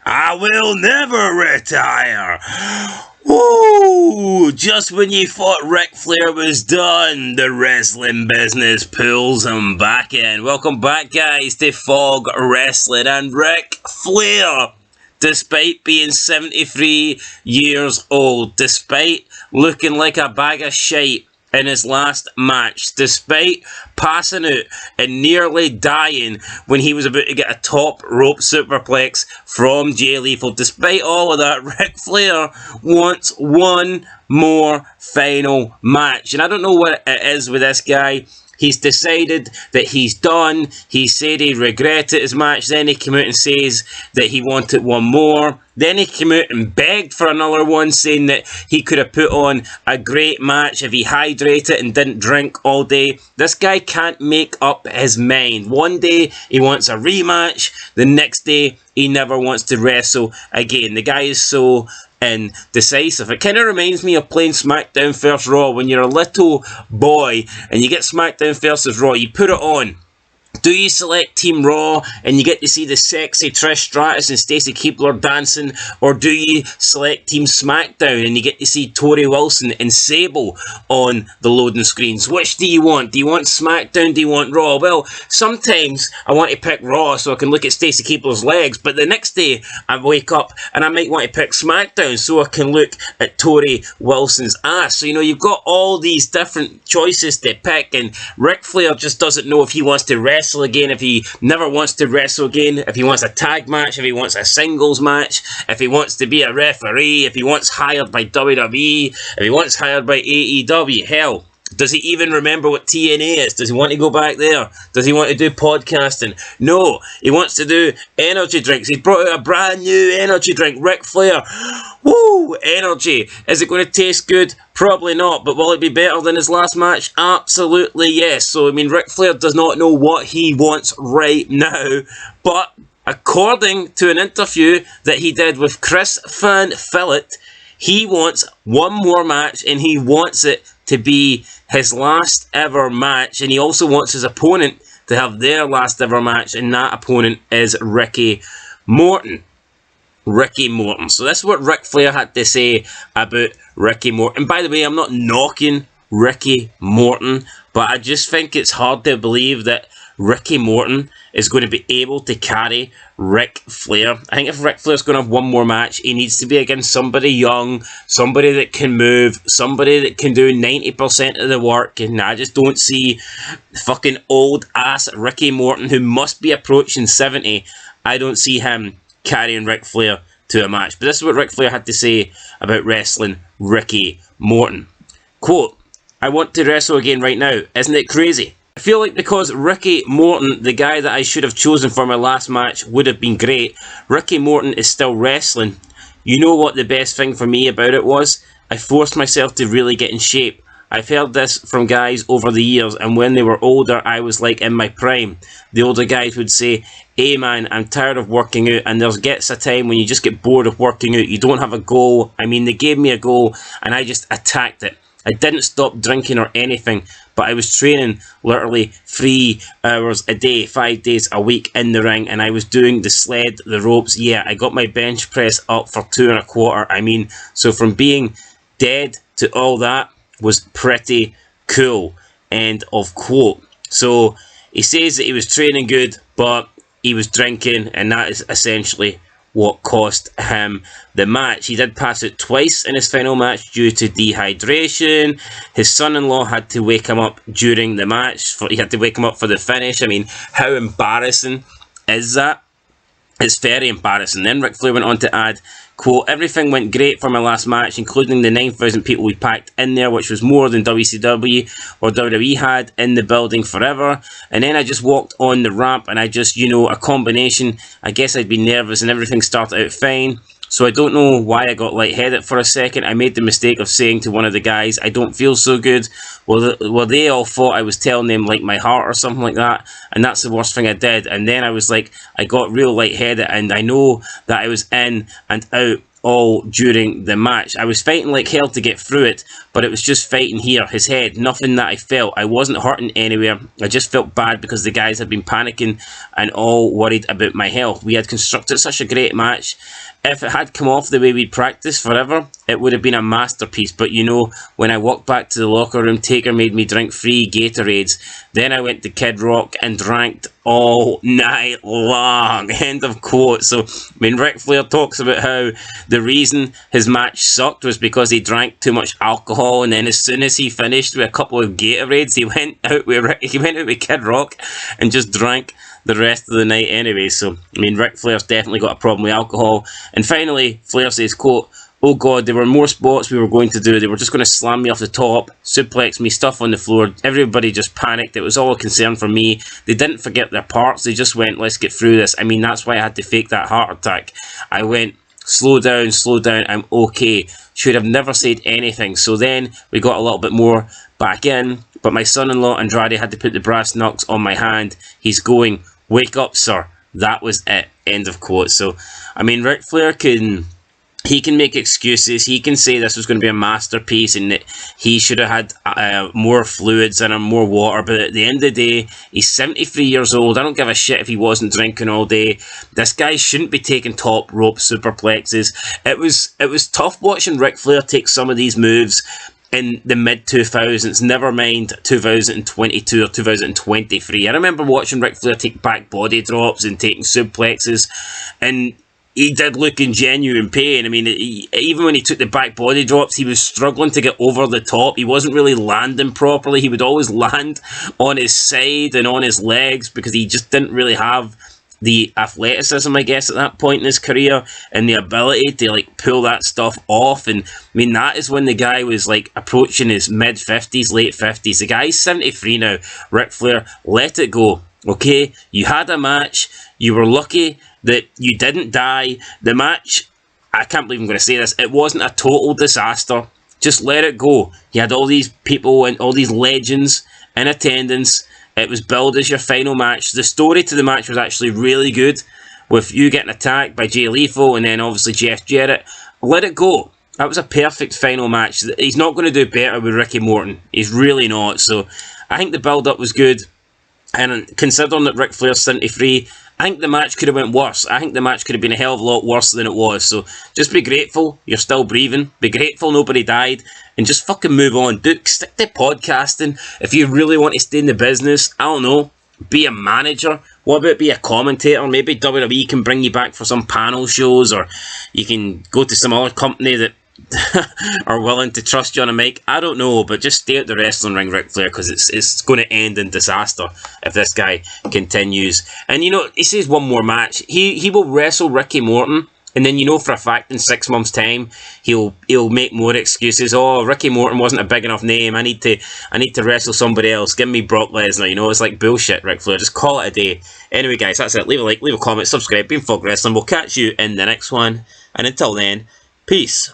I will never retire. Woo! Just when you thought Ric Flair was done, the wrestling business pulls him back in. Welcome back, guys, to Fog Wrestling. And Ric Flair, despite being 73 years old, despite looking like a bag of shite in his last match, despite passing out and nearly dying when he was about to get a top rope superplex from Jay Lethal, despite all of that, Ric Flair wants one more final match. And I don't know what it is with this guy. He's decided that he's done. He said he regretted his match. Then he came out and says that he wanted one more. Then he came out and begged for another one, saying that he could have put on a great match if he hydrated and didn't drink all day. This guy can't make up his mind. One day he wants a rematch. The next day he never wants to wrestle again. The guy is so indecisive. It kind of reminds me of playing SmackDown vs Raw. When you're a little boy and you get SmackDown vs Raw, you put it on. Do you select Team Raw and you get to see the sexy Trish Stratus and Stacy Keibler dancing? Or do you select Team SmackDown and you get to see Tori Wilson and Sable on the loading screens? Which do you want? Do you want SmackDown? Do you want Raw? Well, sometimes I want to pick Raw so I can look at Stacy Keibler's legs, but the next day I wake up and I might want to pick SmackDown so I can look at Tori Wilson's ass. So, you've got all these different choices to pick, and Ric Flair just doesn't know if he wants to wrestle again, if he never wants to wrestle again, if he wants a tag match, if he wants a singles match, if he wants to be a referee, if he wants hired by WWE, if he wants hired by AEW. Hell, does he even remember what TNA is? Does he want to go back there? Does he want to do podcasting? No, he wants to do energy drinks. He's brought out a brand new energy drink, Ric Flair. Woo! Energy. Is it going to taste good? Probably not, but will it be better than his last match? Absolutely yes. So, Ric Flair does not know what he wants right now, but according to an interview that he did with Chris Van Vliet, he wants one more match, and he wants it to be his last ever match, and he also wants his opponent to have their last ever match, and that opponent is Ricky Morton. Ricky Morton. So this is what Ric Flair had to say about Ricky Morton. By the way, I'm not knocking Ricky Morton, but I just think it's hard to believe that Ricky Morton is going to be able to carry Ric Flair. I think if Ric Flair's going to have one more match, he needs to be against somebody young, somebody that can move, somebody that can do 90% of the work, and I just don't see fucking old-ass Ricky Morton, who must be approaching 70. I don't see him carrying Ric Flair to a match. But this is what Ric Flair had to say about wrestling Ricky Morton. Quote, "I want to wrestle again right now. Isn't it crazy? I feel like because Ricky Morton, the guy that I should have chosen for my last match, would have been great, Ricky Morton is still wrestling. You know what the best thing for me about it was? I forced myself to really get in shape. I've heard this from guys over the years, and when they were older, I was like in my prime. The older guys would say, hey man, I'm tired of working out, and there gets a time when you just get bored of working out. You don't have a goal. They gave me a goal, and I just attacked it. I didn't stop drinking or anything, but I was training literally 3 hours a day, 5 days a week in the ring, and I was doing the sled, the ropes. Yeah, I got my bench press up for 2 1/4. So from being dead to all that was pretty cool." End of quote. So he says that he was training good, but he was drinking, and that is essentially what cost him the match. He did pass out twice in his final match due to dehydration. His son-in-law had to wake him up during the match. He had to wake him up for the finish. How embarrassing is that? It's very embarrassing. Then Ric Flair went on to add, quote, "Everything went great for my last match, including the 9,000 people we packed in there, which was more than WCW or WWE had in the building forever. And then I just walked on the ramp and I just, a combination. I guess I'd been nervous and everything started out fine. So I don't know why I got lightheaded for a second. I made the mistake of saying to one of the guys, I don't feel so good. Well, they all thought I was telling them like my heart or something like that. And that's the worst thing I did. And then I was like, I got real lightheaded, and I know that I was in and out all during the match. I was fighting like hell to get through it, but it was just fighting here, his head, nothing that I felt. I wasn't hurting anywhere. I just felt bad because the guys had been panicking and all worried about my health. We had constructed such a great match. If it had come off the way we'd practiced forever, it would have been a masterpiece. But you know, when I walked back to the locker room, Taker made me drink free Gatorades. Then I went to Kid Rock and drank all night long. End of quote. So, Ric Flair talks about how the reason his match sucked was because he drank too much alcohol, and then as soon as he finished with a couple of Gatorades, he went out with Kid Rock and just drank the rest of the night anyway. So, Ric Flair's definitely got a problem with alcohol. And finally, Flair says, quote, "Oh God, there were more spots we were going to do. They were just going to slam me off the top, suplex me, stuff on the floor. Everybody just panicked. It was all a concern for me. They didn't forget their parts. They just went, let's get through this. That's why I had to fake that heart attack. I went, slow down, I'm okay. Should have never said anything." So then we got a little bit more back in, but my son-in-law Andrade had to put the brass knucks on my hand. He's going, "Wake up, sir." That was it. End of quote. So, Ric Flair can make excuses. He can say this was going to be a masterpiece and that he should have had more fluids in him, more water. But at the end of the day, he's 73 years old. I don't give a shit if he wasn't drinking all day. This guy shouldn't be taking top rope superplexes. It was tough watching Ric Flair take some of these moves in the mid-2000s, never mind 2022 or 2023. I remember watching Ric Flair take back body drops and taking suplexes, and he did look in genuine pain. Even when he took the back body drops, he was struggling to get over the top. He wasn't really landing properly. He would always land on his side and on his legs because he just didn't really have the athleticism, I guess, at that point in his career, and the ability to pull that stuff off. And that is when the guy was approaching his mid-50s, late 50s. The guy's 73 now. Ric Flair, let it go. Okay, you had a match. You were lucky that you didn't die. The match, I can't believe I'm going to say this, it wasn't a total disaster. Just let it go. You had all these people and all these legends in attendance. It was billed as your final match. The story to the match was actually really good, with you getting attacked by Jay Lethal and then obviously Jeff Jarrett. Let it go. That was a perfect final match. He's not going to do better with Ricky Morton. He's really not. So I think the build-up was good. And considering that Ric Flair's 73, I think the match could have went worse. I think the match could have been a hell of a lot worse than it was. So just be grateful you're still breathing. Be grateful nobody died. And just fucking move on. Stick to podcasting. If you really want to stay in the business, I don't know, be a manager. What about be a commentator? Maybe WWE can bring you back for some panel shows, or you can go to some other company that are willing to trust you on a mic. I don't know, but just stay at the wrestling ring, Ric Flair, because it's going to end in disaster if this guy continues. And he says one more match. He will wrestle Ricky Morton, and then for a fact in 6 months' time he'll make more excuses. Oh, Ricky Morton wasn't a big enough name. I need to wrestle somebody else. Give me Brock Lesnar. It's like bullshit, Ric Flair. Just call it a day. Anyway, guys, that's it. Leave a like, leave a comment, subscribe. Been Fog Wrestling. We'll catch you in the next one, and until then, peace.